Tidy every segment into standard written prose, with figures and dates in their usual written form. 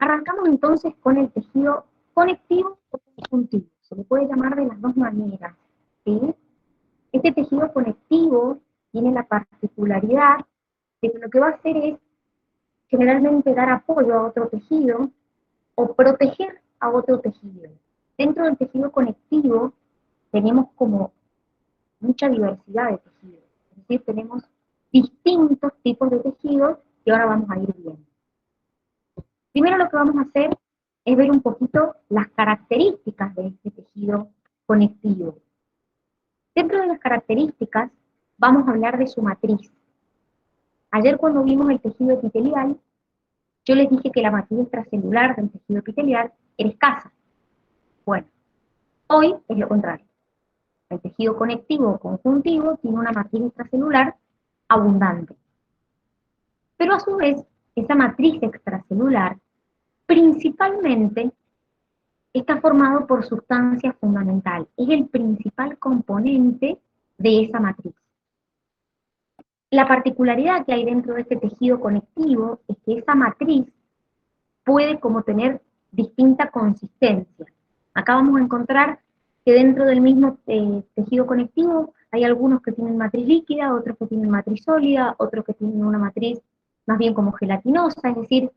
Arrancamos entonces con el tejido conectivo o conjuntivo. Se le puede llamar de las dos maneras, ¿sí? Este tejido conectivo tiene la particularidad de que lo que va a hacer es generalmente dar apoyo a otro tejido o proteger a otro tejido. Dentro del tejido conectivo tenemos como mucha diversidad de tejidos, es decir, tenemos distintos tipos de tejidos que ahora vamos a ir viendo. Primero lo que vamos a hacer es ver un poquito las características de este tejido conectivo. Dentro de las características vamos a hablar de su matriz. Ayer cuando vimos el tejido epitelial, yo les dije que la matriz extracelular del tejido epitelial era escasa. Bueno, hoy es lo contrario. El tejido conectivo o conjuntivo tiene una matriz extracelular abundante. Pero a su vez, esa matriz extracelular principalmente está formado por sustancia fundamental. Es el principal componente de esa matriz. La particularidad que hay dentro de este tejido conectivo es que esa matriz puede como tener distinta consistencia. Acá vamos a encontrar que dentro del mismo tejido conectivo hay algunos que tienen matriz líquida, otros que tienen matriz sólida, otros que tienen una matriz más bien como gelatinosa, es decir,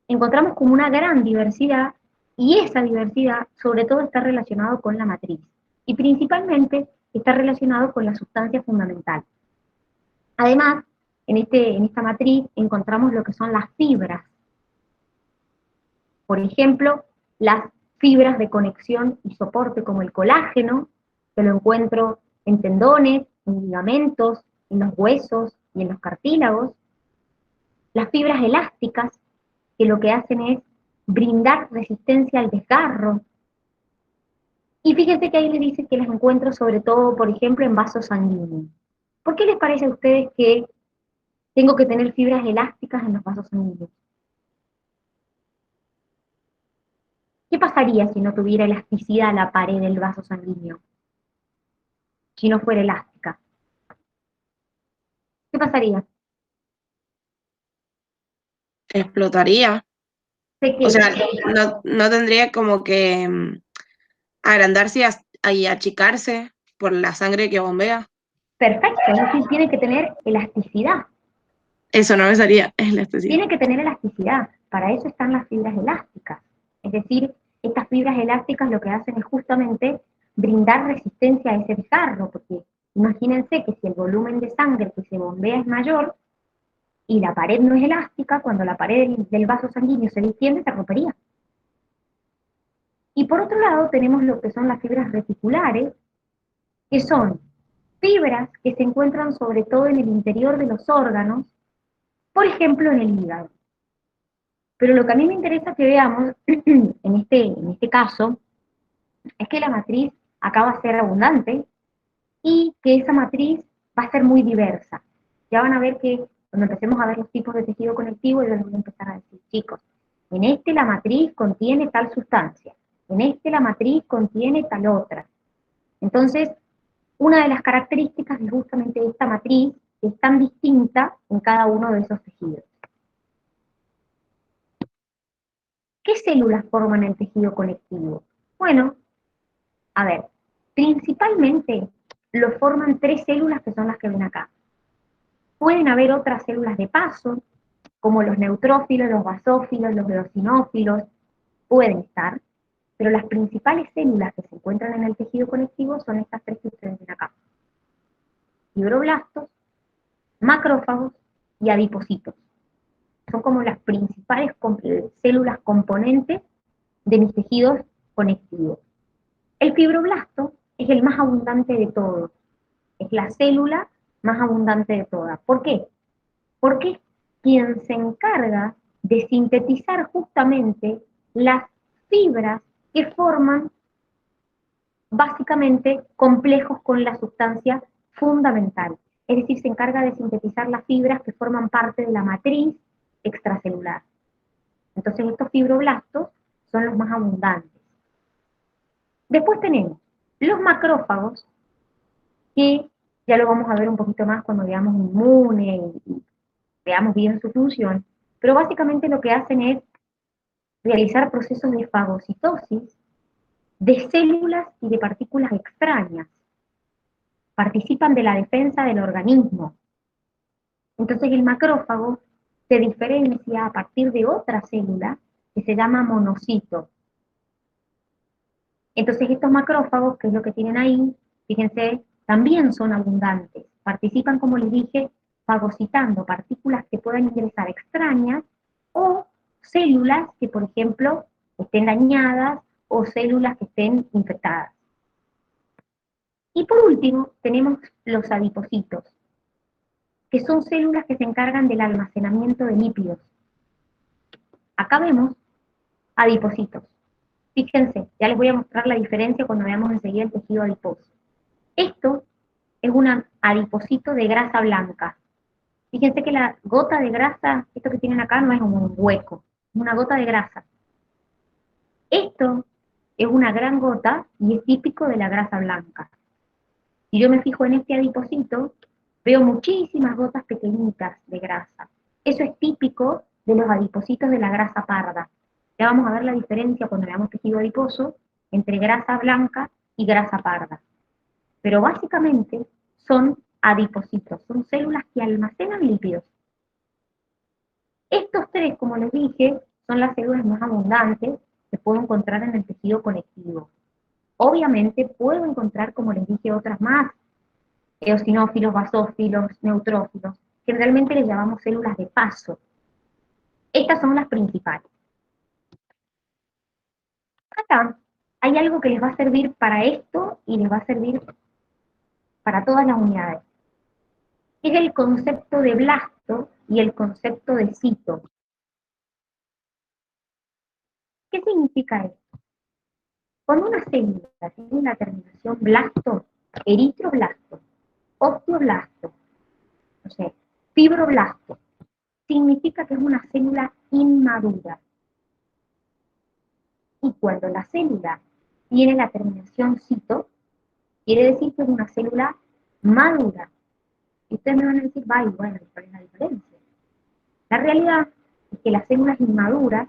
encontramos como una gran diversidad y esa diversidad sobre todo está relacionado con la matriz y principalmente está relacionado con la sustancia fundamental. Además, en esta matriz encontramos lo que son las fibras. Por ejemplo, las fibras de conexión y soporte como el colágeno, que lo encuentro en tendones, en ligamentos, en los huesos y en los cartílagos. Las fibras elásticas, que lo que hacen es brindar resistencia al desgarro. Y fíjense que ahí les dice que las encuentro sobre todo, por ejemplo, en vasos sanguíneos. ¿Por qué les parece a ustedes que tengo que tener fibras elásticas en los vasos sanguíneos? ¿Qué pasaría si no tuviera elasticidad la pared del vaso sanguíneo? Si no fuera elástica. ¿Qué pasaría? Explotaría. Sé O que sea, no tendría como que agrandarse y achicarse por la sangre que bombea. perfecto, es decir, tiene que tener elasticidad. Eso no me salía, es la estación. Tiene que tener elasticidad. Para eso están las fibras elásticas. Es decir, estas fibras elásticas lo que hacen es justamente brindar resistencia a ese desgarro, porque imagínense que si el volumen de sangre que se bombea es mayor y la pared no es elástica, cuando la pared del vaso sanguíneo se distiende, se rompería. Y por otro lado tenemos lo que son las fibras reticulares, que son fibras que se encuentran sobre todo en el interior de los órganos, por ejemplo en el hígado. Pero lo que a mí me interesa que veamos en este caso es que la matriz acá va a ser abundante y que esa matriz va a ser muy diversa. Ya van a ver que cuando empecemos a ver los tipos de tejido conectivo, yo les voy a empezar a decir, chicos, en este la matriz contiene tal sustancia, en este la matriz contiene tal otra. Entonces, una de las características es justamente esta matriz, que es tan distinta en cada uno de esos tejidos. ¿Qué células forman el tejido conectivo? Bueno, a ver, principalmente lo forman tres células que son las que ven acá. Pueden haber otras células de paso, como los neutrófilos, los basófilos, los eosinófilos, pueden estar, pero las principales células que se encuentran en el tejido conectivo son estas tres que ustedes ven acá. Fibroblastos, macrófagos y adipocitos. Son como las principales células componentes de mis tejidos conectivos. El fibroblasto es el más abundante de todos, es la célula más abundante de todas. ¿Por qué? Porque es quien se encarga de sintetizar justamente las fibras que forman básicamente complejos con la sustancia fundamental. Es decir, se encarga de sintetizar las fibras que forman parte de la matriz extracelular. Entonces estos fibroblastos son los más abundantes. Después tenemos los macrófagos, que ya lo vamos a ver un poquito más cuando veamos inmune y veamos bien su función, pero básicamente lo que hacen es realizar procesos de fagocitosis de células y de partículas extrañas. Participan de la defensa del organismo. Entonces el macrófago se diferencia a partir de otra célula que se llama monocito. Entonces estos macrófagos, que es lo que tienen ahí, fíjense, también son abundantes. Participan, como les dije, fagocitando partículas que puedan ingresar extrañas o células que, por ejemplo, estén dañadas o células que estén infectadas. Y por último, tenemos los adipocitos, que son células que se encargan del almacenamiento de lípidos. Acá vemos adipocitos. Fíjense, ya les voy a mostrar la diferencia cuando veamos enseguida el tejido adiposo. Esto es un adipocito de grasa blanca. Fíjense que la gota de grasa, esto que tienen acá no es como un hueco, es una gota de grasa. Esto es una gran gota y es típico de la grasa blanca. Si yo me fijo en este adipocito, veo muchísimas gotas pequeñitas de grasa. Eso es típico de los adipocitos de la grasa parda. Ya vamos a ver la diferencia cuando veamos tejido adiposo entre grasa blanca y grasa parda. Pero básicamente son adipocitos, son células que almacenan lípidos. Estos tres, como les dije, son las células más abundantes que puedo encontrar en el tejido conectivo. Obviamente puedo encontrar, como les dije, otras más, eosinófilos, basófilos, neutrófilos. Generalmente les llamamos células de paso. Estas son las principales. Acá hay algo que les va a servir para esto y les va a servir para todas las unidades. Es el concepto de blasto y el concepto de cito. ¿Qué significa esto? Cuando una célula tiene la terminación blasto, eritroblasto, osteoblasto, o sea, fibroblasto, significa que es una célula inmadura. Y cuando la célula tiene la terminación cito, quiere decir que es una célula madura. Y ustedes me van a decir, vaya, bueno, ¿cuál es la diferencia? La realidad es que las células inmaduras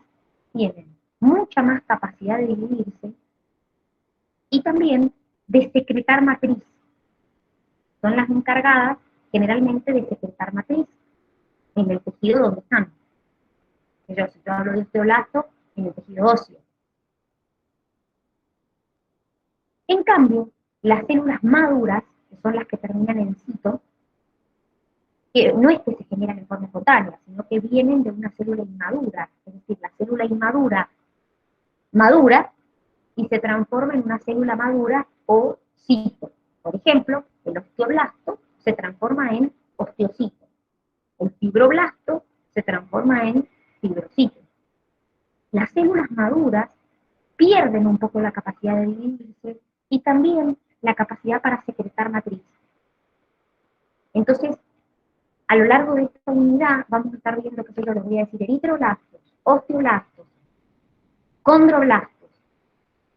tienen mucha más capacidad de dividirse y también de secretar matriz. Son las encargadas generalmente de secretar matriz en el tejido donde están. Si yo hablo de osteoblasto, en el tejido óseo. En cambio, las células maduras, que son las que terminan en cito, que no es que se generan en forma espontánea, sino que vienen de una célula inmadura. Es decir, la célula inmadura madura y se transforma en una célula madura o cito. Por ejemplo, el osteoblasto se transforma en osteocito. El fibroblasto se transforma en fibrocito. Las células maduras pierden un poco la capacidad de dividirse y también la capacidad para secretar matriz. Entonces, a lo largo de esta unidad vamos a estar viendo que yo les voy a decir eritroblastos, osteoblastos, condroblastos.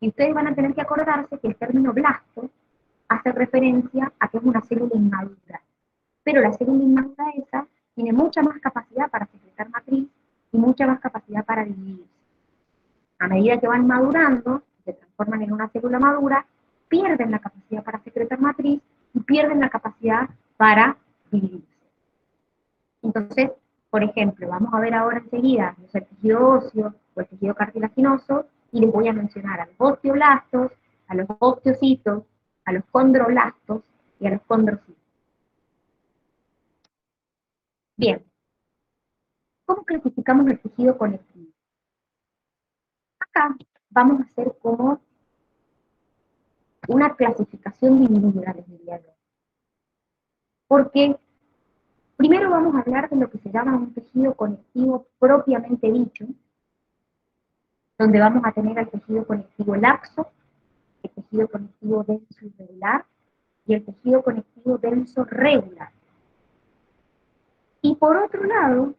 Y ustedes van a tener que acordarse que el término blasto hace referencia a que es una célula inmadura. Pero la célula inmadura esa tiene mucha más capacidad para secretar matriz y mucha más capacidad para dividirse. A medida que van madurando, se transforman en una célula madura, pierden la capacidad para secretar matriz y pierden la capacidad para dividirse. Entonces, por ejemplo, vamos a ver ahora enseguida el tejido óseo o el tejido cartilaginoso y les voy a mencionar a los osteoblastos, a los osteocitos, a los condroblastos y a los condrocitos. Bien, ¿cómo clasificamos el tejido conectivo? Acá vamos a hacer como una clasificación dividida, les diría yo. Porque primero vamos a hablar de lo que se llama un tejido conectivo propiamente dicho, donde vamos a tener el tejido conectivo laxo, el tejido conectivo denso irregular y el tejido conectivo denso regular. Y por otro lado,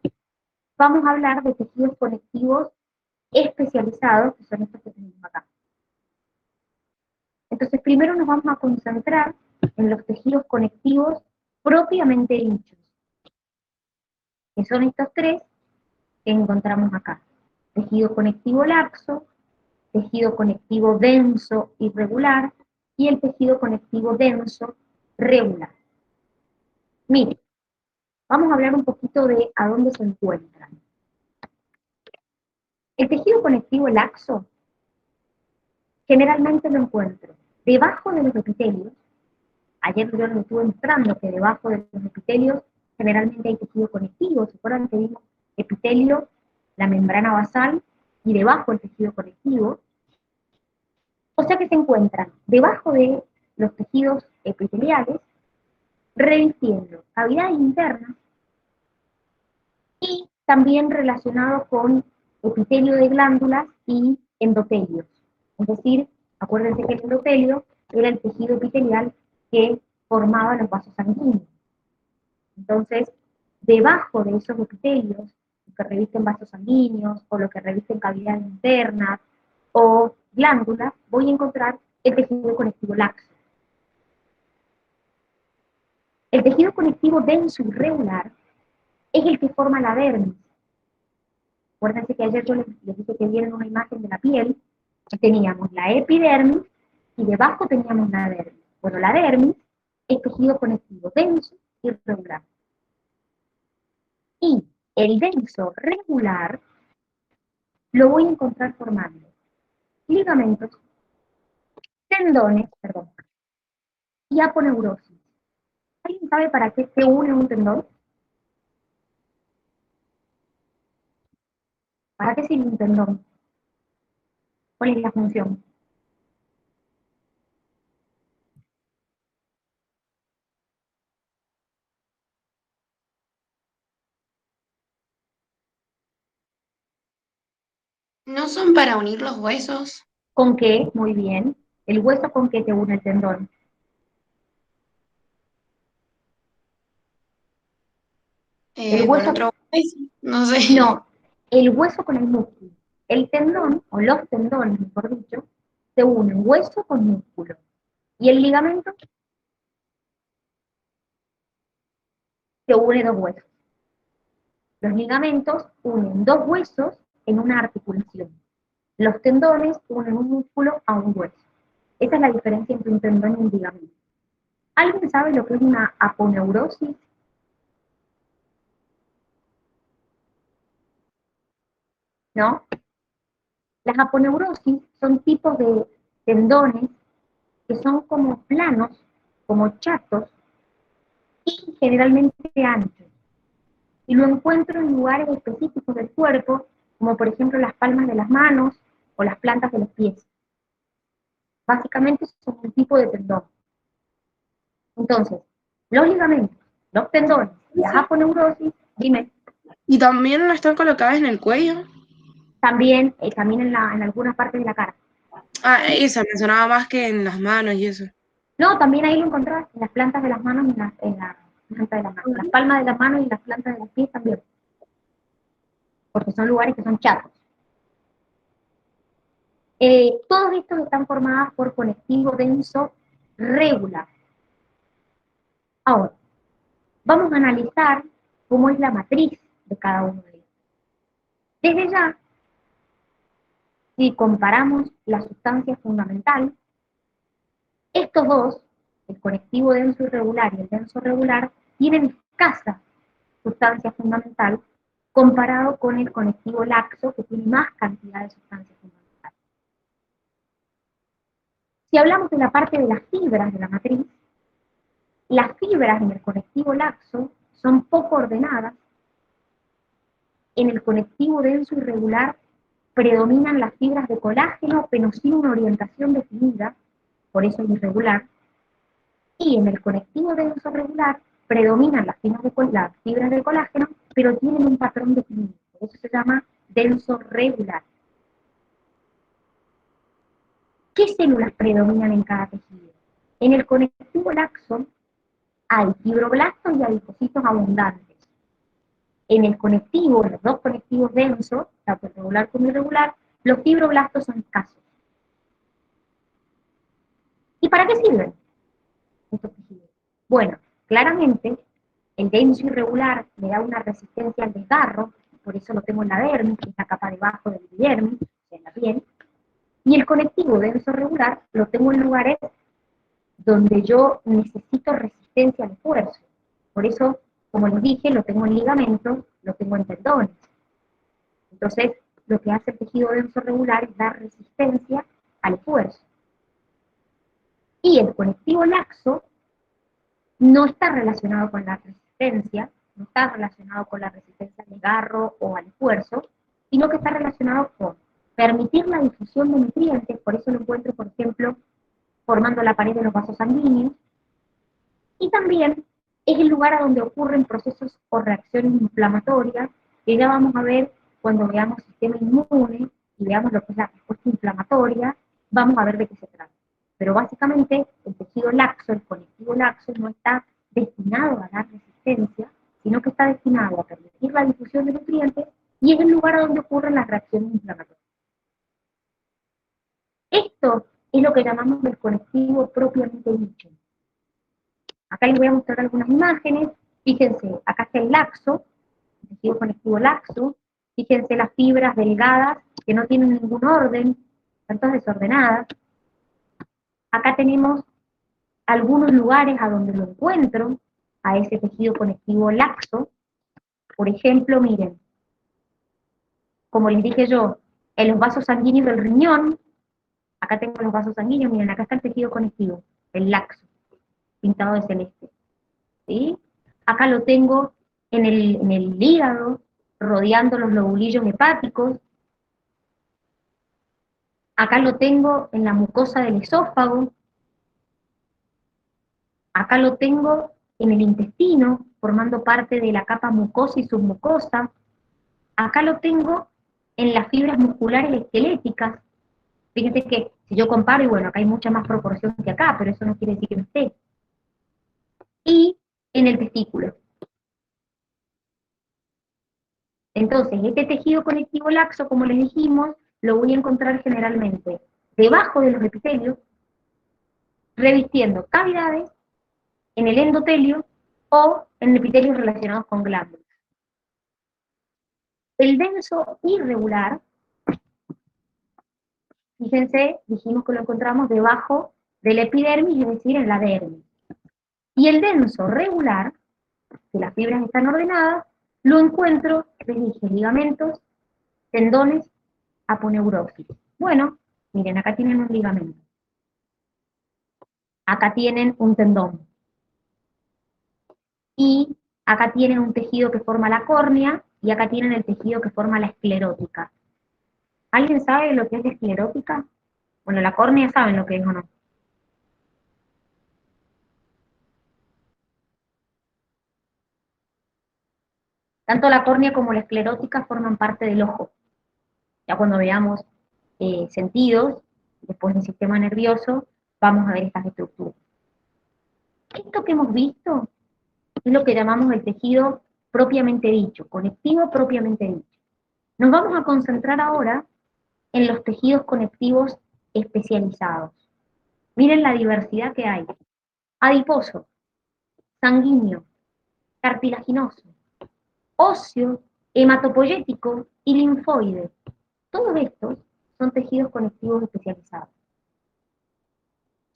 vamos a hablar de tejidos conectivos especializados, que son estos que tenemos acá. Entonces, primero nos vamos a concentrar en los tejidos conectivos propiamente dichos, que son estos tres que encontramos acá. tejido conectivo laxo, tejido conectivo denso irregular y el tejido conectivo denso regular. Miren, vamos a hablar un poquito de a dónde se encuentran. El tejido conectivo laxo generalmente lo encuentro debajo de los epitelios. Ayer yo lo estuve mostrando que debajo de los epitelios generalmente hay tejido conectivo. ¿Se acuerdan que vimos epitelio, la membrana basal y debajo el tejido conectivo? O sea que se encuentran debajo de los tejidos epiteliales, revistiendo cavidades internas y también relacionado con epitelio de glándulas y endotelios. Es decir, acuérdense que el endotelio era el tejido epitelial que formaba los vasos sanguíneos. Entonces, debajo de esos epitelios, lo que revisten vasos sanguíneos o lo que revisten cavidades internas o glándulas, voy a encontrar el tejido conectivo laxo. El tejido conectivo denso y regular es el que forma la dermis. Acuérdense que ayer yo les dije que vieron una imagen de la piel, que teníamos la epidermis y debajo teníamos la dermis. Bueno, la dermis es tejido conectivo denso y regular. Y el denso regular lo voy a encontrar formando ligamentos, tendones, y aponeurosis. ¿Alguien sabe para qué se une un tendón? ¿Para qué sirve un tendón? ¿Cuál es la función? ¿No son para unir los huesos? ¿Con qué? Muy bien. ¿El hueso con qué se une el tendón? El Con hueso, otro hueso, no sé. no, el hueso con el músculo. El tendón, o los tendones, mejor dicho, se unen hueso con músculo. Y el ligamento se une dos huesos. Los ligamentos unen dos huesos en una articulación. Los tendones unen un músculo a un hueso. Esa es la diferencia entre un tendón y un ligamento. ¿Alguien sabe lo que es una aponeurosis? ¿No? Las aponeurosis son tipos de tendones que son como planos, como chatos y generalmente anchos. Y lo encuentro en lugares específicos del cuerpo, como por ejemplo las palmas de las manos o las plantas de los pies. Básicamente son un tipo de tendón. Entonces, los ligamentos, los tendones y las aponeurosis, dime, ¿Y también están colocadas en el cuello? también en algunas partes de la cara. Ah, esa, me sonaba más que en las manos y eso. No, también ahí lo encontrás en las plantas de las manos y en la planta de las manos. Las palmas de las manos y las plantas de los pies también. Porque son lugares que son chatos. Todos estos están formados por conectivo denso regular. Ahora, vamos a analizar cómo es la matriz de cada uno de ellos. Desde ya, si comparamos la sustancia fundamental, estos dos, el conectivo denso irregular y el denso regular, tienen escasa sustancia fundamental comparado con el conectivo laxo, que tiene más cantidad de sustancia fundamental. Si hablamos de la parte de las fibras de la matriz, las fibras en el conectivo laxo son poco ordenadas, en el conectivo denso irregular predominan las fibras de colágeno, pero sin una orientación definida, por eso es irregular, y en el conectivo denso regular predominan las fibras de colágeno, pero tienen un patrón definido, por eso se llama denso regular. ¿Qué células predominan en cada tejido? En el conectivo laxo hay fibroblastos y adipocitos abundantes. En el conectivo, en los dos conectivos densos, tanto regular como irregular, los fibroblastos son escasos. ¿Y para qué sirven estos tejidos? Bueno, claramente, el denso irregular le da una resistencia al desgarro, por eso lo tengo en la dermis, que es la capa debajo del epidermis, o sea, en la piel. Y el conectivo denso regular lo tengo en lugares donde yo necesito resistencia al esfuerzo. Por eso, como les dije, lo tengo en ligamentos, lo tengo en tendones. Entonces, lo que hace el tejido denso regular es dar resistencia al esfuerzo. Y el conectivo laxo no está relacionado con la resistencia, no está relacionado con la resistencia al desgarro o al esfuerzo, sino que está relacionado con permitir la difusión de nutrientes, por eso lo encuentro, por ejemplo, formando la pared de los vasos sanguíneos, y también es el lugar a donde ocurren procesos o reacciones inflamatorias, que ya vamos a ver cuando veamos sistema inmune y veamos lo que es la respuesta inflamatoria, vamos a ver de qué se trata. Pero básicamente el tejido laxo, el conectivo laxo, no está destinado a dar resistencia, sino que está destinado a permitir la difusión de nutrientes y es el lugar a donde ocurren las reacciones inflamatorias. Esto es lo que llamamos el conectivo propiamente dicho. Acá les voy a mostrar algunas imágenes. Fíjense, acá está el laxo, el tejido conectivo laxo. Fíjense las fibras delgadas que no tienen ningún orden, están todas desordenadas. Acá tenemos algunos lugares a donde lo encuentro, a ese tejido conectivo laxo. Por ejemplo, miren, como les dije yo, en los vasos sanguíneos del riñón, acá tengo los vasos sanguíneos, miren, acá está el tejido conectivo, el laxo, pintado de celeste. ¿Sí? Acá lo tengo en el hígado, rodeando los lobulillos hepáticos. Acá lo tengo en la mucosa del esófago. Acá lo tengo en el intestino, formando parte de la capa mucosa y submucosa. Acá lo tengo en las fibras musculares esqueléticas. Fíjense que si yo comparo, y bueno, acá hay mucha más proporción que acá, pero eso no quiere decir que no esté. Y en el testículo. Entonces, este tejido conectivo laxo, como les dijimos, lo voy a encontrar generalmente debajo de los epitelios, revistiendo cavidades en el endotelio o en epitelios relacionados con glándulas. El denso irregular, fíjense, dijimos que lo encontramos debajo del epidermis, es decir, en la dermis. Y el denso regular, que las fibras están ordenadas, lo encuentro, les dije, ligamentos, tendones, aponeurosis. Bueno, miren, acá tienen un ligamento. Acá tienen un tendón. Y acá tienen un tejido que forma la córnea, y acá tienen el tejido que forma la esclerótica. ¿Alguien sabe lo que es la esclerótica? Bueno, la córnea saben lo que es o no. Tanto la córnea como la esclerótica forman parte del ojo. Ya cuando veamos sentidos, después del sistema nervioso, vamos a ver estas estructuras. Esto que hemos visto es lo que llamamos el tejido propiamente dicho, conectivo propiamente dicho. Nos vamos a concentrar ahora en los tejidos conectivos especializados. Miren la diversidad que hay. Adiposo, sanguíneo, cartilaginoso, óseo, hematopoyético y linfoide. Todos estos son tejidos conectivos especializados.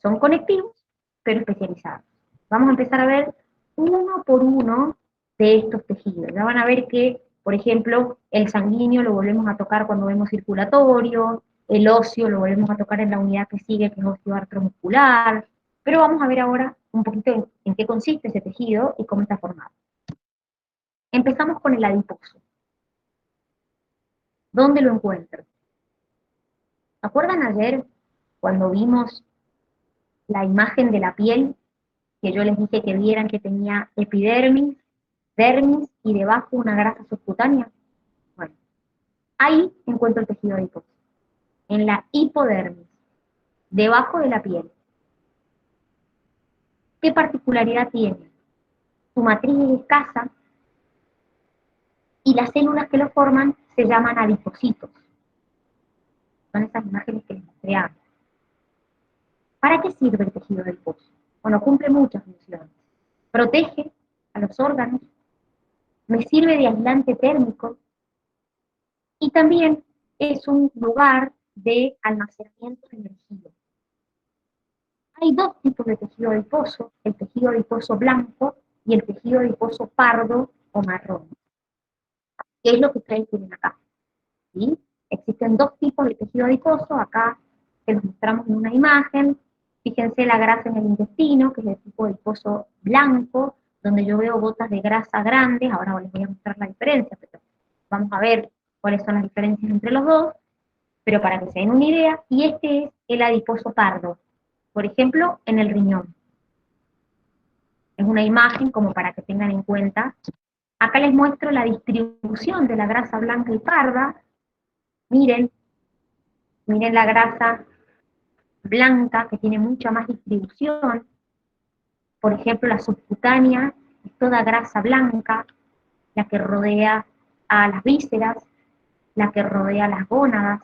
Son conectivos, pero especializados. Vamos a empezar a ver uno por uno de estos tejidos. Ya van a ver que, por ejemplo, el sanguíneo lo volvemos a tocar cuando vemos circulatorio, el óseo lo volvemos a tocar en la unidad que sigue, que es osteoartromuscular, pero vamos a ver ahora un poquito en qué consiste ese tejido y cómo está formado. Empezamos con el adiposo. ¿Dónde lo encuentro? ¿Se acuerdan ayer cuando vimos la imagen de la piel, que yo les dije que vieran que tenía epidermis, dermis y debajo una grasa subcutánea? Bueno, ahí encuentro el tejido adiposo, en la hipodermis, debajo de la piel. ¿Qué particularidad tiene? Su matriz es escasa y las células que lo forman se llaman adipocitos. Son esas imágenes que les mostré antes. ¿Para qué sirve el tejido adiposo? Bueno, cumple muchas funciones. Protege a los órganos, me sirve de aislante térmico, y también es un lugar de almacenamiento de energía. Hay dos tipos de tejido adiposo, el tejido adiposo blanco y el tejido adiposo pardo o marrón. ¿Qué es lo que ustedes tienen acá? ¿Sí? Existen dos tipos de tejido adiposo, acá se los mostramos en una imagen. Fíjense la grasa en el intestino, que es el tipo adiposo blanco, donde yo veo gotas de grasa grandes. Ahora les voy a mostrar la diferencia, pero vamos a ver cuáles son las diferencias entre los dos, pero para que se den una idea. Y este es el adiposo pardo, por ejemplo, en el riñón. Es una imagen como para que tengan en cuenta. Acá les muestro la distribución de la grasa blanca y parda. Miren, miren la grasa blanca que tiene mucha más distribución. Por ejemplo, la subcutánea es toda grasa blanca, la que rodea a las vísceras, la que rodea a las gónadas.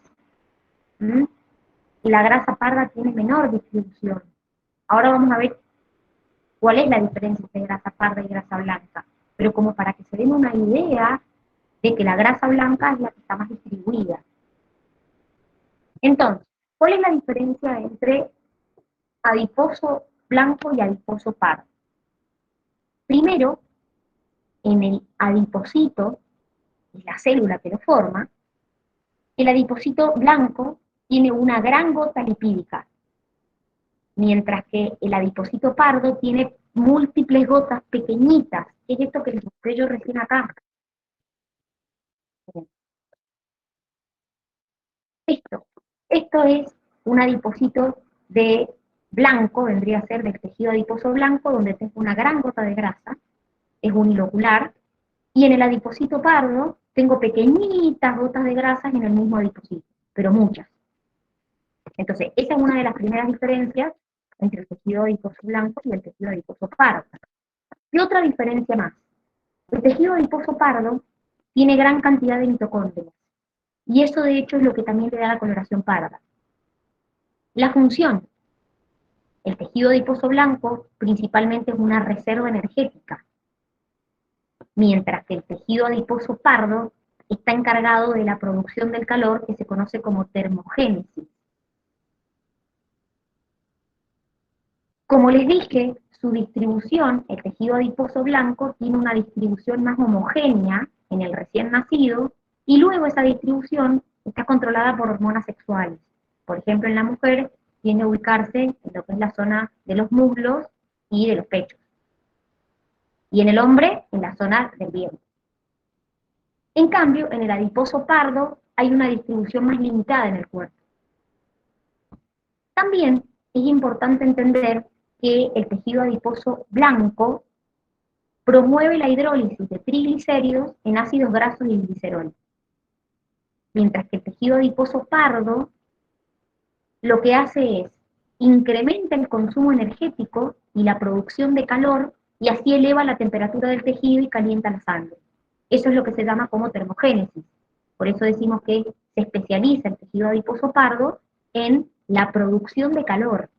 ¿Mm? Y la grasa parda tiene menor distribución. Ahora vamos a ver cuál es la diferencia entre grasa parda y grasa blanca. Pero como para que se den una idea de que la grasa blanca es la que está más distribuida. Entonces, ¿cuál es la diferencia entre adiposo blanco y adiposo pardo? Primero, en el adiposito, que es la célula que lo forma, el adiposito blanco tiene una gran gota lipídica, mientras que el adiposito pardo tiene múltiples gotas pequeñitas. Es esto que les mostré yo recién acá. Esto es un adiposito de blanco, vendría a ser del tejido adiposo blanco, donde tengo una gran gota de grasa, es unilocular, y en el adiposito pardo tengo pequeñitas gotas de grasa en el mismo adiposito, pero muchas. Entonces, esa es una de las primeras diferencias entre el tejido adiposo blanco y el tejido adiposo pardo. Y otra diferencia más. El tejido adiposo pardo tiene gran cantidad de mitocondrias, y eso de hecho es lo que también le da la coloración parda. La función. El tejido adiposo blanco principalmente es una reserva energética, mientras que el tejido adiposo pardo está encargado de la producción del calor que se conoce como termogénesis. Como les dije, su distribución, el tejido adiposo blanco, tiene una distribución más homogénea en el recién nacido, y luego esa distribución está controlada por hormonas sexuales. Por ejemplo, en la mujer tiende a ubicarse en lo que es la zona de los muslos y de los pechos. Y en el hombre, en la zona del vientre. En cambio, en el adiposo pardo hay una distribución más limitada en el cuerpo. También es importante entender que el tejido adiposo blanco promueve la hidrólisis de triglicéridos en ácidos grasos y glicerol. Mientras que el tejido adiposo pardo lo que hace es incrementa el consumo energético y la producción de calor, y así eleva la temperatura del tejido y calienta la sangre. Eso es lo que se llama como termogénesis. Por eso decimos que se especializa el tejido adiposo pardo en la producción de calor.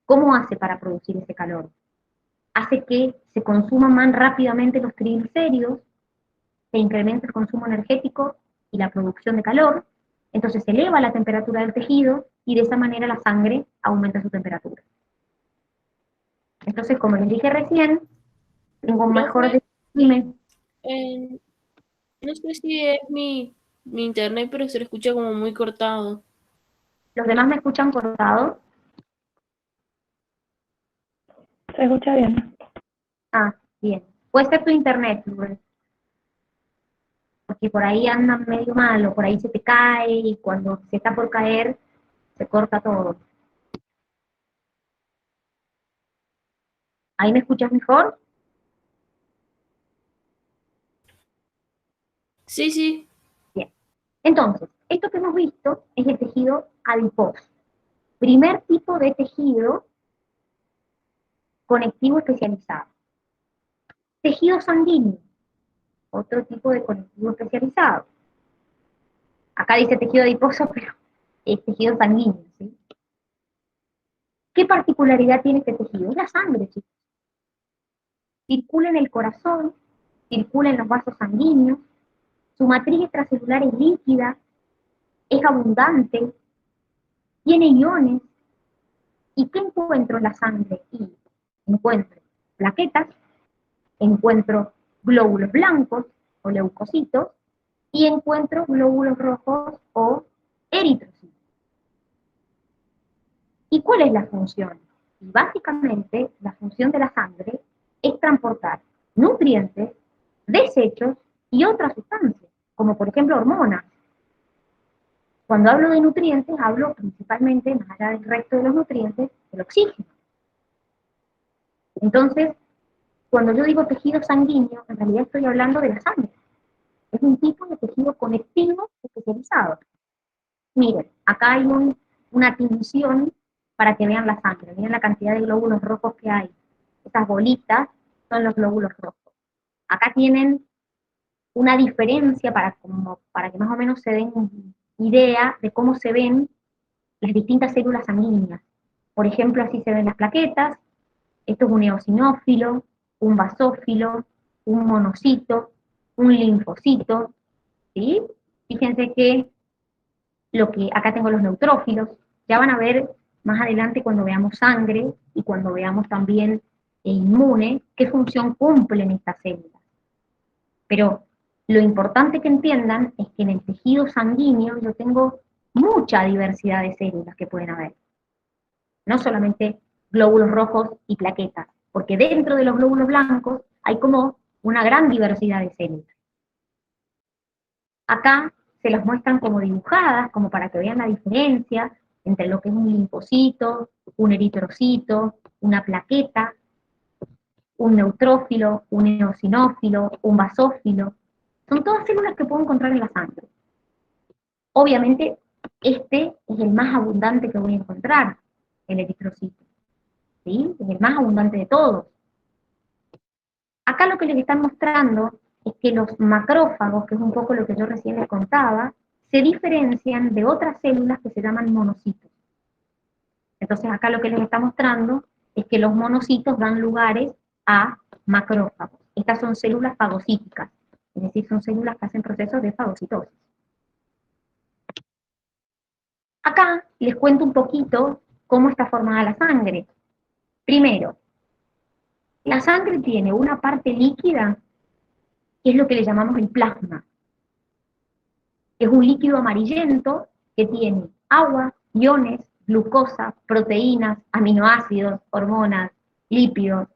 ¿Cómo hace para producir ese calor? Hace que se consuman más rápidamente los triglicéridos, se incrementa el consumo energético y la producción de calor, entonces se eleva la temperatura del tejido y de esa manera la sangre aumenta su temperatura. Entonces, como les dije recién, tengo un mejor... Profe, eh, no sé si es mi internet, pero se lo escucha como muy cortado. ¿Los demás me escuchan cortado? Se escucha bien. Ah, bien. Puede ser tu internet, Rubén, porque por ahí anda medio malo, por ahí se te cae y cuando se está por caer se corta todo. ¿Ahí me escuchas mejor? Sí, sí. Bien. Entonces, esto que hemos visto es el tejido adiposo. Primer tipo de tejido conectivo especializado. Tejido sanguíneo, otro tipo de conectivo especializado. Acá dice tejido adiposo, pero es tejido sanguíneo, ¿sí? ¿Qué particularidad tiene este tejido? Es la sangre, chicos. Circula en el corazón, circula en los vasos sanguíneos, Su matriz extracelular es líquida, es abundante, tiene iones. ¿Y qué encuentro en la sangre? Y encuentro plaquetas, encuentro glóbulos blancos o leucocitos, y encuentro glóbulos rojos o eritrocitos. ¿Y cuál es la función? Y básicamente, la función de la sangre es transportar nutrientes, desechos y otras sustancias, como por ejemplo hormonas. Cuando hablo de nutrientes, hablo principalmente, más allá del resto de los nutrientes, del oxígeno. Entonces, cuando yo digo tejido sanguíneo, en realidad estoy hablando de la sangre. Es un tipo de tejido conectivo especializado. Miren, acá hay una tinción para que vean la sangre. Miren la cantidad de glóbulos rojos que hay. Esas bolitas son los glóbulos rojos. Acá tienen una diferencia para que más o menos se den idea de cómo se ven las distintas células sanguíneas. Por ejemplo, así se ven las plaquetas. Esto es un eosinófilo, un basófilo, un monocito, un linfocito, ¿sí? Fíjense que acá tengo los neutrófilos, ya van a ver más adelante cuando veamos sangre y cuando veamos también inmune, qué función cumplen estas células. Pero lo importante que entiendan es que en el tejido sanguíneo yo tengo mucha diversidad de células que pueden haber. No solamente glóbulos rojos y plaquetas, porque dentro de los glóbulos blancos hay como una gran diversidad de células. Acá se las muestran como dibujadas, como para que vean la diferencia entre lo que es un linfocito, un eritrocito, una plaqueta, un neutrófilo, un eosinófilo, un basófilo. Son todas células que puedo encontrar en la sangre. Obviamente, este es el más abundante que voy a encontrar, el eritrocito. ¿Sí? Es el más abundante de todos. Acá lo que les están mostrando es que los macrófagos, que es un poco lo que yo recién les contaba, se diferencian de otras células que se llaman monocitos. Entonces acá lo que les está mostrando es que los monocitos dan lugares a macrófagos. Estas son células fagocíticas, es decir, son células que hacen procesos de fagocitosis. Acá les cuento un poquito cómo está formada la sangre. Primero, la sangre tiene una parte líquida, que es lo que le llamamos el plasma. Es un líquido amarillento que tiene agua, iones, glucosa, proteínas, aminoácidos, hormonas, lípidos,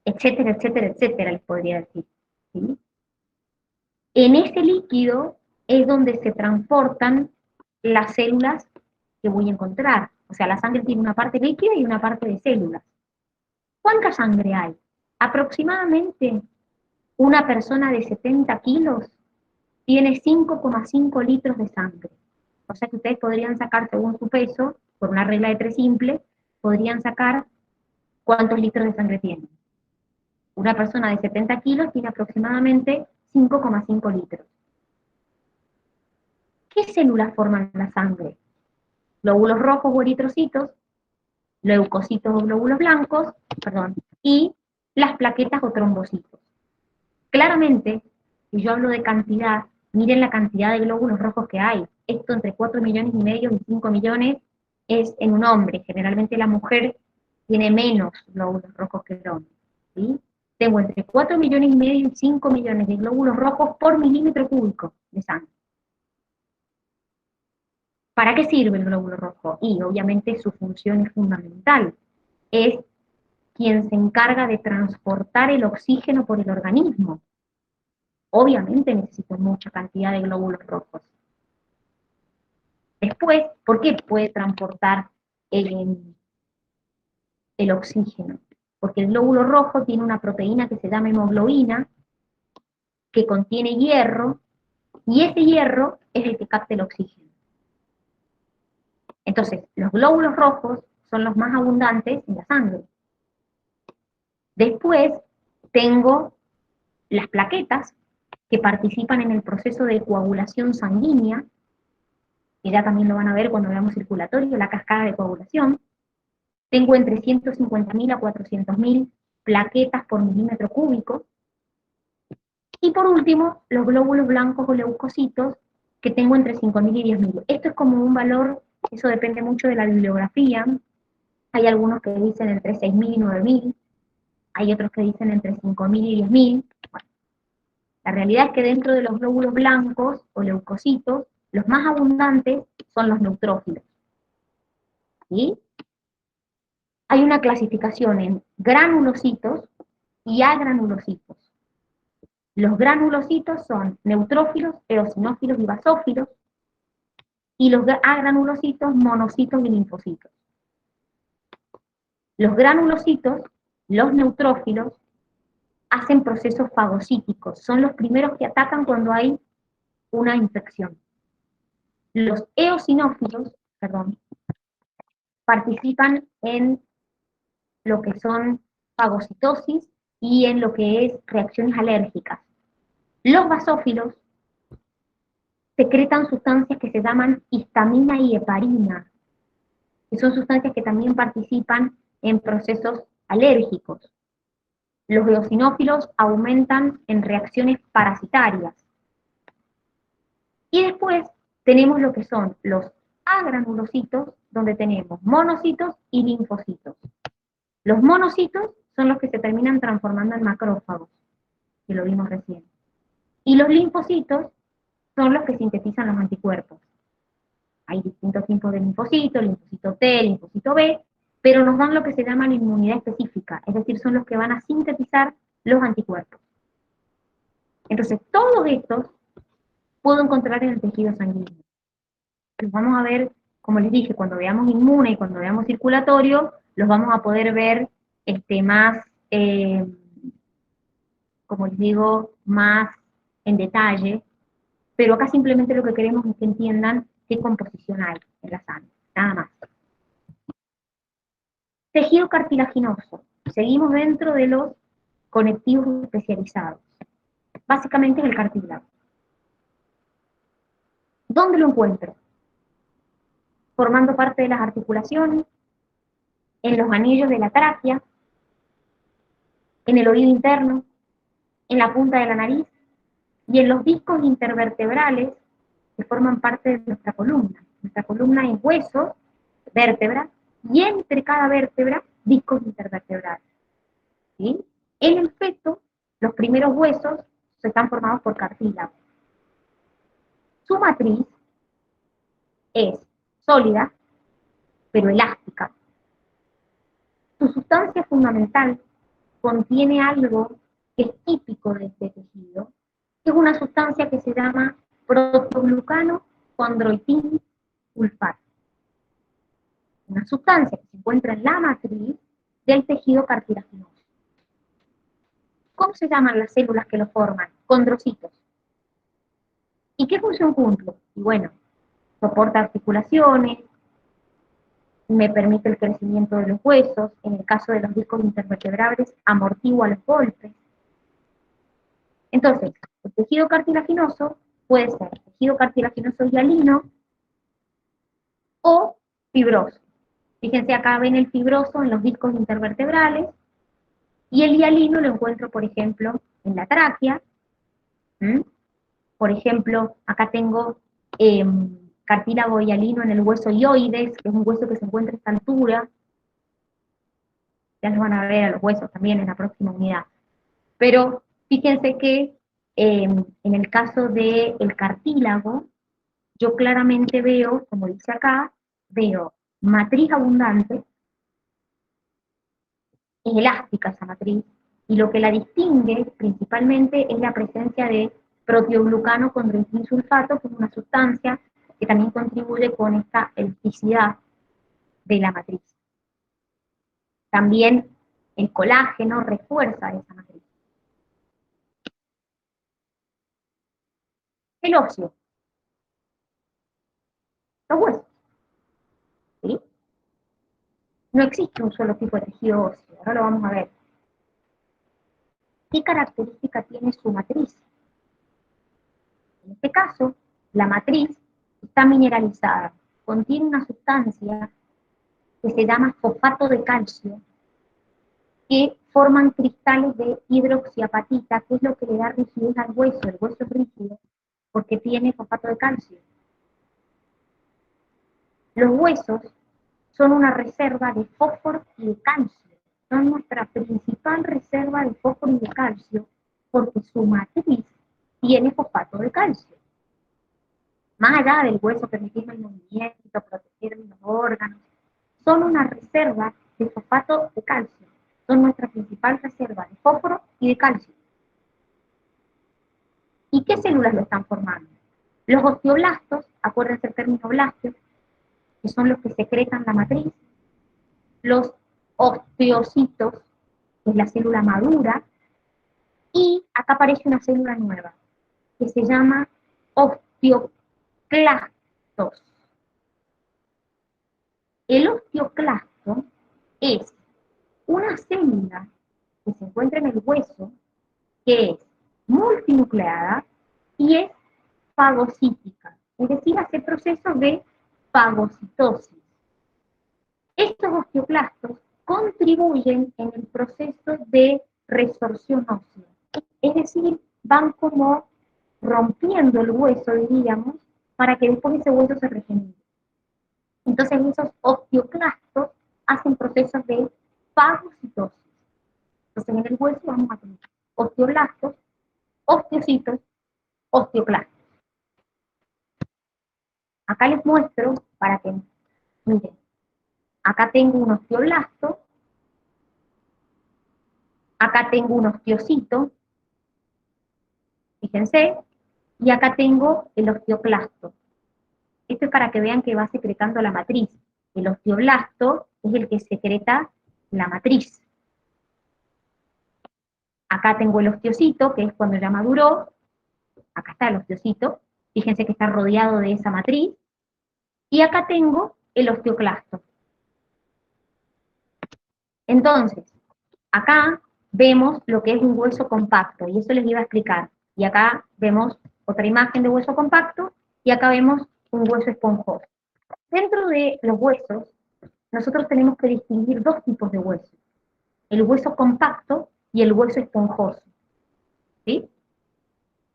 etcétera, etcétera, etcétera, les podría decir. ¿Sí? En ese líquido es donde se transportan las células que voy a encontrar. O sea, la sangre tiene una parte líquida y una parte de células. ¿Cuánta sangre hay? Aproximadamente una persona de 70 kilos tiene 5,5 litros de sangre. O sea que ustedes podrían sacar, según su peso, por una regla de 3 simple, podrían sacar cuántos litros de sangre tienen. Una persona de 70 kilos tiene aproximadamente 5,5 litros. ¿Qué células forman la sangre? Glóbulos rojos o eritrocitos, leucocitos o glóbulos blancos, y las plaquetas o trombocitos. Claramente, si yo hablo de cantidad, miren la cantidad de glóbulos rojos que hay. Esto entre 4,5 millones y 5 millones es en un hombre. Generalmente la mujer tiene menos glóbulos rojos que el hombre. ¿Sí? Tengo entre 4,5 millones y 5 millones de glóbulos rojos por milímetro cúbico de sangre. ¿Para qué sirve el glóbulo rojo? Y obviamente su función es fundamental. Es quien se encarga de transportar el oxígeno por el organismo. Obviamente necesito mucha cantidad de glóbulos rojos. Después, ¿por qué puede transportar el oxígeno? Porque el glóbulo rojo tiene una proteína que se llama hemoglobina, que contiene hierro, y ese hierro es el que capta el oxígeno. Entonces, los glóbulos rojos son los más abundantes en la sangre. Después, tengo las plaquetas, que participan en el proceso de coagulación sanguínea, que ya también lo van a ver cuando veamos circulatorio, la cascada de coagulación. Tengo entre 150.000 a 400.000 plaquetas por milímetro cúbico. Y por último, los glóbulos blancos o leucocitos, que tengo entre 5.000 y 10.000. Esto es como un valor, eso depende mucho de la bibliografía. Hay algunos que dicen entre 6.000 y 9.000, hay otros que dicen entre 5.000 y 10.000. Bueno, la realidad es que dentro de los glóbulos blancos o leucocitos, los más abundantes son los neutrófilos. ¿Sí? Hay una clasificación en granulocitos y agranulocitos. Los granulocitos son neutrófilos, eosinófilos y basófilos, y los agranulocitos, monocitos y linfocitos. Los granulocitos, los neutrófilos, hacen procesos fagocíticos, son los primeros que atacan cuando hay una infección. Los eosinófilos, participan en lo que son fagocitosis y en lo que es reacciones alérgicas. Los basófilos secretan sustancias que se llaman histamina y heparina, que son sustancias que también participan en procesos alérgicos. Los eosinófilos aumentan en reacciones parasitarias. Y después tenemos lo que son los agranulocitos, donde tenemos monocitos y linfocitos. Los monocitos son los que se terminan transformando en macrófagos, que lo vimos recién. Y los linfocitos son los que sintetizan los anticuerpos. Hay distintos tipos de linfocitos, linfocito T, linfocito B, pero nos dan lo que se llama la inmunidad específica, es decir, son los que van a sintetizar los anticuerpos. Entonces, todos estos puedo encontrar en el tejido sanguíneo. Los vamos a ver, como les dije, cuando veamos inmune y cuando veamos circulatorio, los vamos a poder ver más, como les digo, más en detalle, pero acá simplemente lo que queremos es que entiendan qué composición hay en la sangre, nada más. Tejido cartilaginoso. Seguimos dentro de los conectivos especializados. Básicamente es el cartílago. ¿Dónde lo encuentro? Formando parte de las articulaciones, en los anillos de la tráquea, en el oído interno, en la punta de la nariz y en los discos intervertebrales que forman parte de nuestra columna. Nuestra columna es hueso, vértebra, y entre cada vértebra, discos intervertebrales. ¿Sí? En el feto, los primeros huesos están formados por cartílago. Su matriz es sólida, pero elástica. Su sustancia fundamental contiene algo que es típico de este tejido, que es una sustancia que se llama protoglucano condroitin sulfato. Una sustancia que se encuentra en la matriz del tejido cartilaginoso. ¿Cómo se llaman las células que lo forman? Condrocitos. ¿Y qué función cumple? Y bueno, soporta articulaciones, me permite el crecimiento de los huesos, en el caso de los discos intervertebrales, amortigua los golpes. Entonces, el tejido cartilaginoso puede ser tejido cartilaginoso hialino o fibroso. Fíjense, acá ven el fibroso en los discos intervertebrales, y el hialino lo encuentro, por ejemplo, en la tráquea. Por ejemplo, acá tengo cartílago hialino en el hueso hioides, que es un hueso que se encuentra a esta altura. Ya los van a ver a los huesos también en la próxima unidad. Pero fíjense que en el caso del cartílago, yo claramente veo, como dice acá, veo matriz abundante, es elástica esa matriz, y lo que la distingue principalmente es la presencia de proteoglucano condroitin sulfato, que es una sustancia que también contribuye con esta elasticidad de la matriz. También el colágeno refuerza esa matriz. El óseo. Los huesos. ¿Sí? No existe un solo tipo de tejido óseo, ahora lo vamos a ver. ¿Qué característica tiene su matriz? En este caso, la matriz está mineralizada, contiene una sustancia que se llama fosfato de calcio, que forman cristales de hidroxiapatita, que es lo que le da rigidez al hueso. El hueso es rígido porque tiene fosfato de calcio. Los huesos son una reserva de fósforo y de calcio. Son nuestra principal reserva de fósforo y de calcio porque su matriz tiene fosfato de calcio. Más allá del hueso, permitirme el movimiento, proteger los órganos, son una reserva de fosfato de calcio. Son nuestra principal reserva de fósforo y de calcio. ¿Y qué células lo están formando? Los osteoblastos, acuérdense el término blastio, que son los que secretan la matriz. Los osteocitos, que es la célula madura. Y acá aparece una célula nueva, que se llama osteoclastos. El osteoclasto es una célula que se encuentra en el hueso, que es multinucleada y es fagocítica, es decir, hace procesos de fagocitosis. Estos osteoclastos contribuyen en el proceso de resorción ósea, es decir, van como rompiendo el hueso, diríamos, para que después ese hueso se regenere. Entonces esos osteoclastos hacen procesos de fagocitosis. Entonces en el hueso vamos a tener osteoblastos, osteocitos, osteoclastos. Acá les muestro para que miren. Acá tengo un osteoblasto, acá tengo un osteocito, fíjense, y acá tengo el osteoclasto. Esto es para que vean que va secretando la matriz. El osteoblasto es el que secreta la matriz. Acá tengo el osteocito, que es cuando ya maduró. Acá está el osteocito. Fíjense que está rodeado de esa matriz. Y acá tengo el osteoclasto. Entonces, acá vemos lo que es un hueso compacto, y eso les iba a explicar. Y acá vemos otra imagen de hueso compacto, y acá vemos un hueso esponjoso. Dentro de los huesos, nosotros tenemos que distinguir dos tipos de huesos. El hueso compacto y el hueso esponjoso. ¿Sí?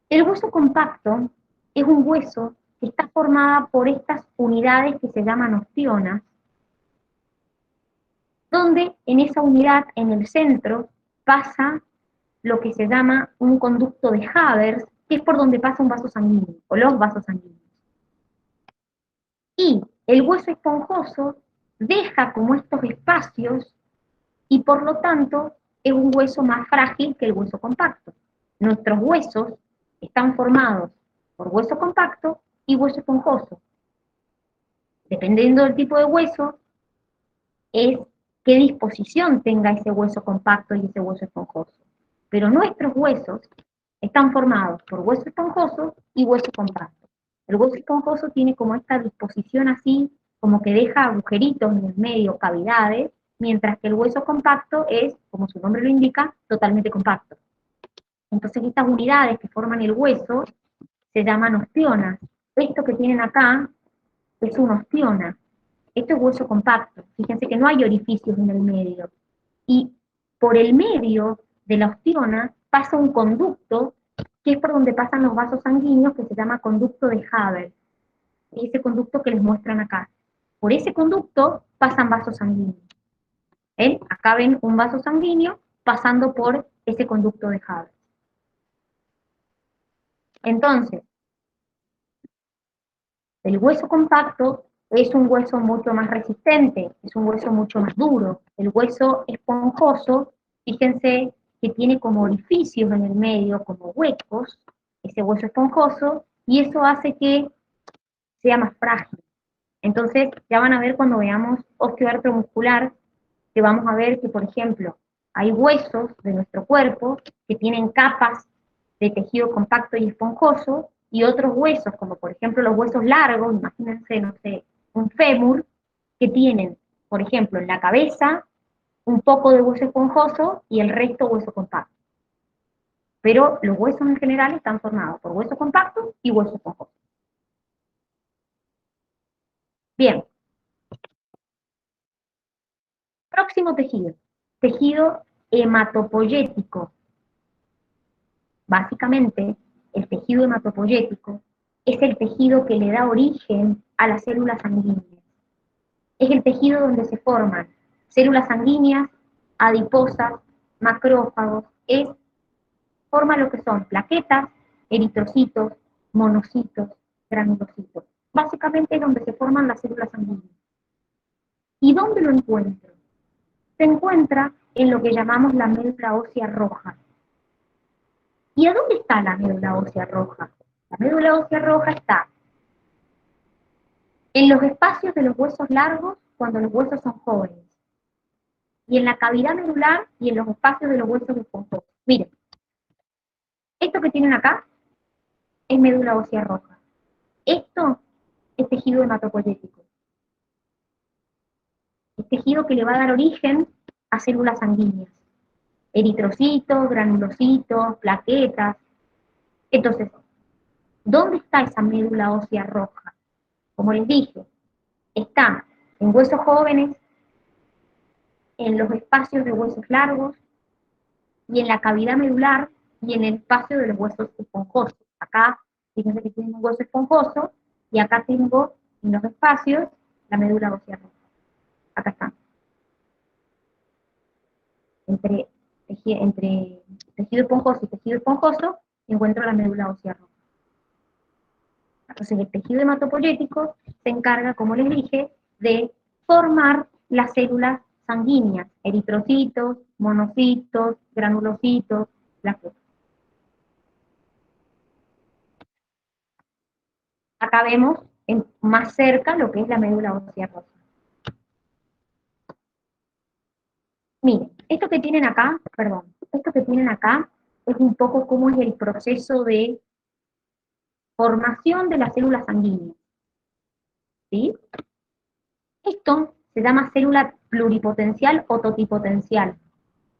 El hueso compacto es un hueso que está formado por estas unidades que se llaman ostionas, donde en esa unidad, en el centro, pasa lo que se llama un conducto de Havers, que es por donde pasa un vaso sanguíneo, o los vasos sanguíneos. Y el hueso esponjoso deja como estos espacios y por lo tanto es un hueso más frágil que el hueso compacto. Nuestros huesos están formados por hueso compacto y hueso esponjoso. Dependiendo del tipo de hueso, es qué disposición tenga ese hueso compacto y ese hueso esponjoso. Pero nuestros huesos están formados por hueso esponjoso y hueso compacto. El hueso esponjoso tiene como esta disposición así, como que deja agujeritos en el medio, cavidades, mientras que el hueso compacto es, como su nombre lo indica, totalmente compacto. Entonces estas unidades que forman el hueso se llaman ostionas. Esto que tienen acá es una ostiona. Esto es hueso compacto. Fíjense que no hay orificios en el medio. Y por el medio de la ostiona pasa un conducto, que es por donde pasan los vasos sanguíneos, que se llama conducto de Haber. Ese conducto que les muestran acá. Por ese conducto pasan vasos sanguíneos. ¿Ven? Acá ven un vaso sanguíneo pasando por ese conducto de Haber. Entonces, el hueso compacto es un hueso mucho más resistente, es un hueso mucho más duro. El hueso esponjoso, fíjense que tiene como orificios en el medio, como huecos, ese hueso esponjoso, y eso hace que sea más frágil. Entonces, ya van a ver cuando veamos osteoartro muscular, que vamos a ver que, por ejemplo, hay huesos de nuestro cuerpo que tienen capas de tejido compacto y esponjoso, y otros huesos, como por ejemplo los huesos largos, imagínense, no sé, un fémur, que tienen, por ejemplo, en la cabeza, un poco de hueso esponjoso y el resto hueso compacto. Pero los huesos en general están formados por hueso compacto y hueso esponjoso. Bien. Próximo tejido. Tejido hematopoyético. Básicamente, el tejido hematopoyético es el tejido que le da origen a las células sanguíneas. Es el tejido donde se forman células sanguíneas, adiposas, macrófagos, forma lo que son plaquetas, eritrocitos, monocitos, granulocitos. Básicamente es donde se forman las células sanguíneas. ¿Y dónde lo encuentro? Se encuentra en lo que llamamos la médula ósea roja. ¿Y a dónde está la médula ósea roja? La médula ósea roja está en los espacios de los huesos largos cuando los huesos son jóvenes, y en la cavidad medular y en los espacios de los huesos esponjosos. Miren, esto que tienen acá es médula ósea roja. Esto es tejido hematopoyético. Es tejido que le va a dar origen a células sanguíneas. Eritrocitos, granulocitos, plaquetas. Entonces, ¿dónde está esa médula ósea roja? Como les dije, está en huesos jóvenes, en los espacios de huesos largos, y en la cavidad medular, y en el espacio de los huesos esponjosos. Acá, fíjense que tengo un hueso esponjoso, y acá tengo en los espacios la médula ósea roja. Acá está. Entre tejido esponjoso y tejido esponjoso, encuentro la médula ósea roja. Entonces, el tejido hematopoyético se encarga, como les dije, de formar las células sanguíneas, eritrocitos, monocitos, granulocitos, plaquetas. Acá vemos más cerca lo que es la médula ósea roja. Miren, esto que tienen acá es un poco cómo es el proceso de formación de las células sanguíneas. ¿Sí? Esto se llama célula pluripotencial o totipotencial.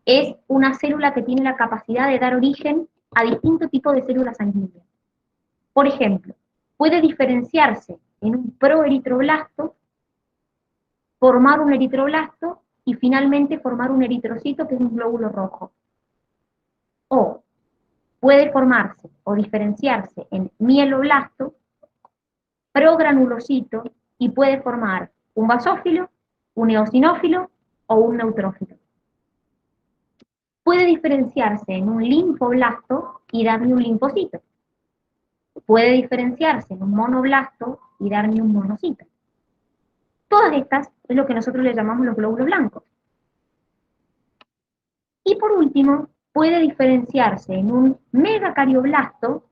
Es una célula que tiene la capacidad de dar origen a distintos tipos de células sanguíneas. Por ejemplo, puede diferenciarse en un proeritroblasto, formar un eritroblasto y finalmente formar un eritrocito, que es un glóbulo rojo. O puede formarse o diferenciarse en mieloblasto, progranulocito, y puede formar un basófilo, un eosinófilo o un neutrófilo. Puede diferenciarse en un linfoblasto y darme un linfocito. Puede diferenciarse en un monoblasto y darme un monocito. Todas estas es lo que nosotros le llamamos los glóbulos blancos. Y por último, puede diferenciarse en un megacardioblasto,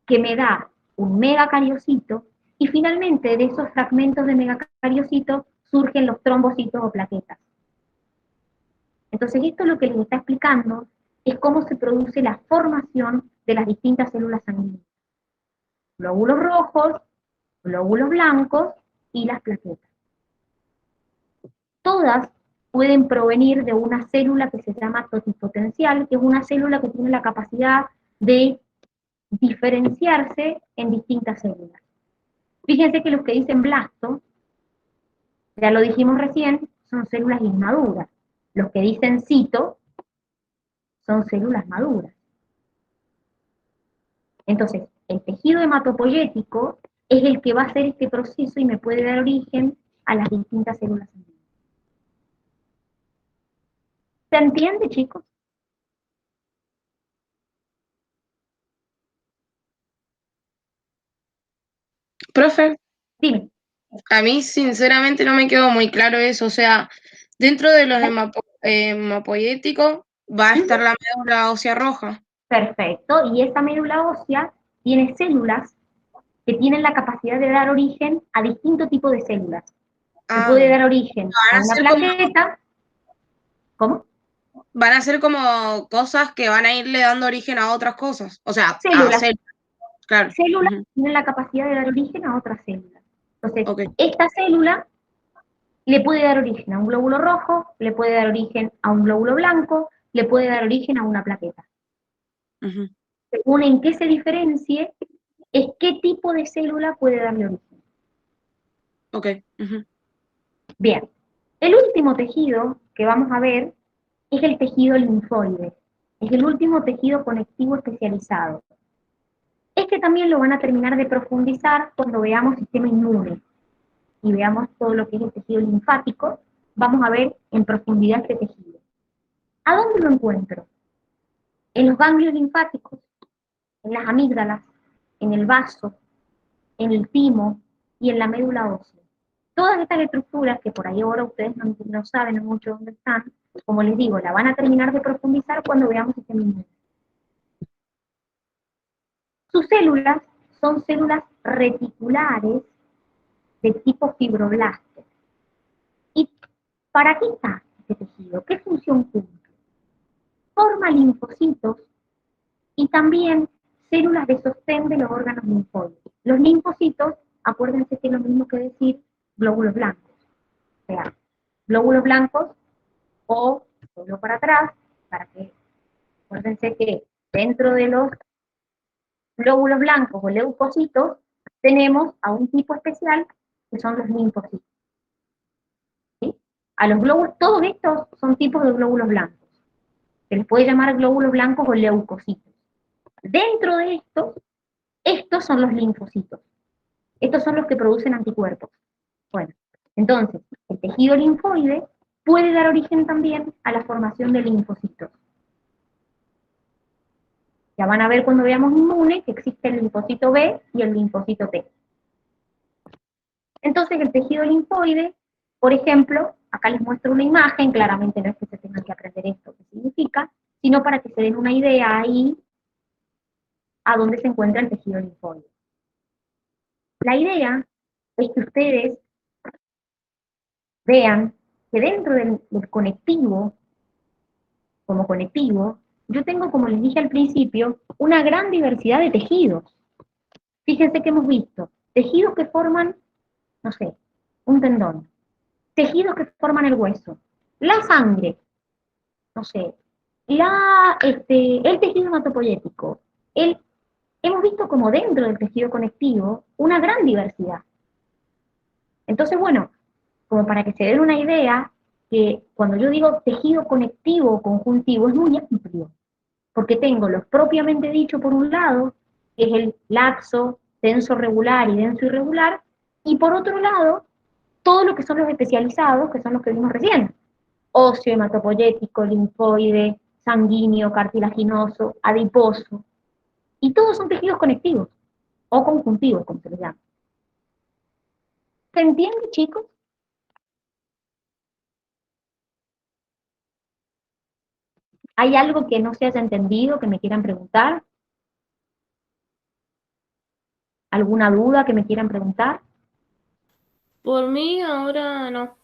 que me da un megacariocito, y finalmente de esos fragmentos de megacariocito surgen los trombocitos o plaquetas. Entonces esto lo que les está explicando es cómo se produce la formación de las distintas células sanguíneas. Glóbulos rojos, glóbulos blancos y las plaquetas. Todas pueden provenir de una célula que se llama totipotencial, que es una célula que tiene la capacidad de diferenciarse en distintas células. Fíjense que los que dicen blasto, ya lo dijimos recién, son células inmaduras. Los que dicen cito son células maduras. Entonces, el tejido hematopoyético es el que va a hacer este proceso y me puede dar origen a las distintas células sanguíneas. ¿Se entiende, chicos? Profe, Dime. a mí sinceramente no me quedó muy claro eso. O sea, dentro de los hemapoyéticos va a estar la médula ósea roja. Perfecto. Y esta médula ósea tiene células que tienen la capacidad de dar origen a distintos tipos de células. Se puede dar origen a una plaqueta. ¿Cómo? Van a ser como cosas que van a irle dando origen a otras cosas. O sea, Células. a células. Claro. Células que tienen la capacidad de dar origen a otras células. Entonces, Okay. esta célula le puede dar origen a un glóbulo rojo, le puede dar origen a un glóbulo blanco, le puede dar origen a una plaqueta. Según en qué se diferencie, es qué tipo de célula puede darle origen. Ok. Bien, el último tejido que vamos a ver es el tejido linfoide. Es el último tejido conectivo especializado. Este también lo van a terminar de profundizar cuando veamos sistema inmune y veamos todo lo que es el tejido linfático. Vamos a ver en profundidad este tejido. ¿A dónde lo encuentro? En los ganglios linfáticos, en las amígdalas, en el vaso, en el timo y en la médula ósea. Todas estas estructuras, que por ahí ahora ustedes no saben mucho dónde están, como les digo, la van a terminar de profundizar cuando veamos sistema inmune. Sus células son células reticulares de tipo fibroblasto. ¿Y para qué está este tejido? ¿Qué función cumple? Forma linfocitos y también células de sostén de los órganos linfoides. Los linfocitos, acuérdense que es lo mismo que decir glóbulos blancos. O sea, glóbulos blancos o solo para atrás, para que acuérdense que dentro de los glóbulos blancos o leucocitos tenemos a un tipo especial que son los linfocitos. ¿Sí? A los glóbulos, todos estos son tipos de glóbulos blancos. Se les puede llamar glóbulos blancos o leucocitos. Dentro de estos son los linfocitos. Estos son los que producen anticuerpos. Bueno, entonces, el tejido linfoide puede dar origen también a la formación de linfocitos. Ya van a ver cuando veamos inmune que existe el linfocito B y el linfocito T. Entonces, el tejido linfoide, por ejemplo, acá les muestro una imagen, claramente no es que se tengan que aprender esto qué significa, sino para que se den una idea ahí a dónde se encuentra el tejido linfoide. La idea es que ustedes vean que dentro del conectivo, como conectivo, yo tengo, como les dije al principio, una gran diversidad de tejidos. Fíjense que hemos visto tejidos que forman, no sé, un tendón, tejidos que forman el hueso, la sangre, no sé, el tejido hematopoyético. Hemos visto como dentro del tejido conectivo una gran diversidad. Entonces, bueno, como para que se den una idea, que cuando yo digo tejido conectivo o conjuntivo es muy amplio, porque tengo los propiamente dicho por un lado, que es el laxo, denso regular y denso irregular, y por otro lado, todo lo que son los especializados, que son los que vimos recién, óseo, hematopoyético, linfoide, sanguíneo, cartilaginoso, adiposo, y todos son tejidos conectivos, o conjuntivos, como se les llama. ¿Se entiende, chicos? ¿Hay algo que no se haya entendido, que me quieran preguntar? ¿Alguna duda que me quieran preguntar? Por mí ahora no.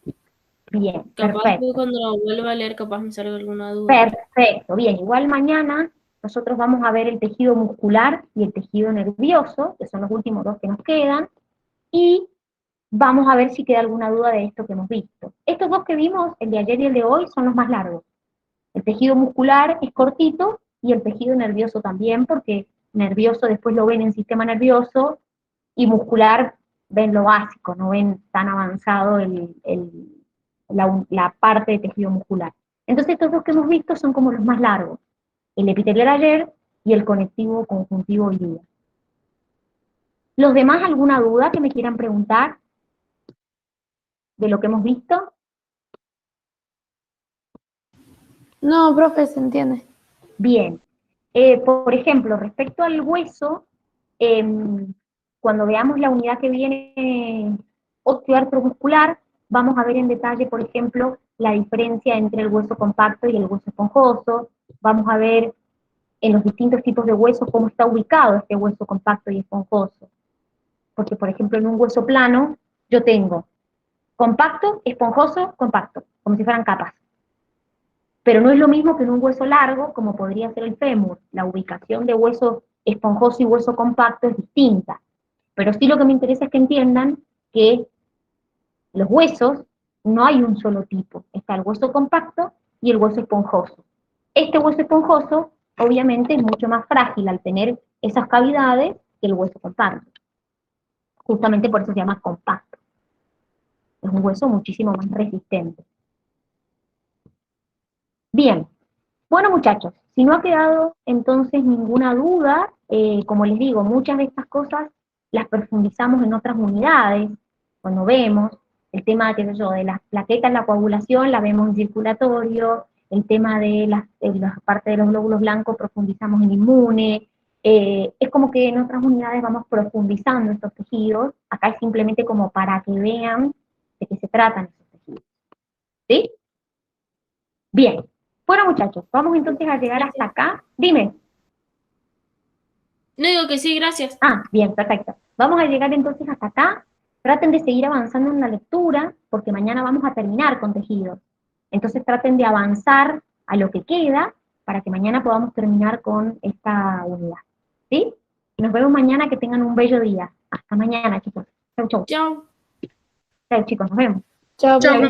Bien, Capaz que perfecto. cuando lo vuelva a leer, capaz me salga alguna duda. Perfecto, bien. Igual mañana nosotros vamos a ver el tejido muscular y el tejido nervioso, que son los últimos dos que nos quedan, y vamos a ver si queda alguna duda de esto que hemos visto. Estos dos que vimos, el de ayer y el de hoy, son los más largos. El tejido muscular es cortito y el tejido nervioso también, porque nervioso después lo ven en sistema nervioso y muscular ven lo básico, no ven tan avanzado la parte de tejido muscular. Entonces estos dos que hemos visto son como los más largos, el epitelial ayer y el conectivo conjuntivo hoy día. ¿Los demás alguna duda que me quieran preguntar de lo que hemos visto? No, profe, se entiende. Bien. Por ejemplo, respecto al hueso, cuando veamos la unidad que viene osteoartromuscular, vamos a ver en detalle, por ejemplo, la diferencia entre el hueso compacto y el hueso esponjoso. Vamos a ver en los distintos tipos de huesos cómo está ubicado este hueso compacto y esponjoso. Porque, por ejemplo, en un hueso plano, yo tengo compacto, esponjoso, compacto, como si fueran capas. Pero no es lo mismo que en un hueso largo, como podría ser el fémur. La ubicación de hueso esponjoso y hueso compacto es distinta. Pero sí lo que me interesa es que entiendan que los huesos no hay un solo tipo. Está el hueso compacto y el hueso esponjoso. Este hueso esponjoso, obviamente, es mucho más frágil al tener esas cavidades que el hueso compacto. Justamente por eso se llama compacto. Es un hueso muchísimo más resistente. Bien. Bueno, muchachos, si no ha quedado entonces ninguna duda, como les digo, muchas de estas cosas las profundizamos en otras unidades, cuando vemos el tema, qué sé yo, de las plaquetas en la coagulación, la vemos en circulatorio, el tema de la parte de los glóbulos blancos profundizamos en inmune, es como que en otras unidades vamos profundizando estos tejidos, acá es simplemente como para que vean de qué se tratan esos tejidos, ¿sí? Bien. Bueno, muchachos, vamos entonces a llegar hasta acá. Dime. No digo que sí, gracias. Ah, bien, perfecto. Vamos a llegar entonces hasta acá. Traten de seguir avanzando en la lectura, porque mañana vamos a terminar con tejidos. Entonces traten de avanzar a lo que queda, para que mañana podamos terminar con esta unidad. ¿Sí? Y nos vemos mañana, que tengan un bello día. Hasta mañana, chicos. Chau, chau. Chao. Chau, chicos, nos vemos. Chao, Chao, profe.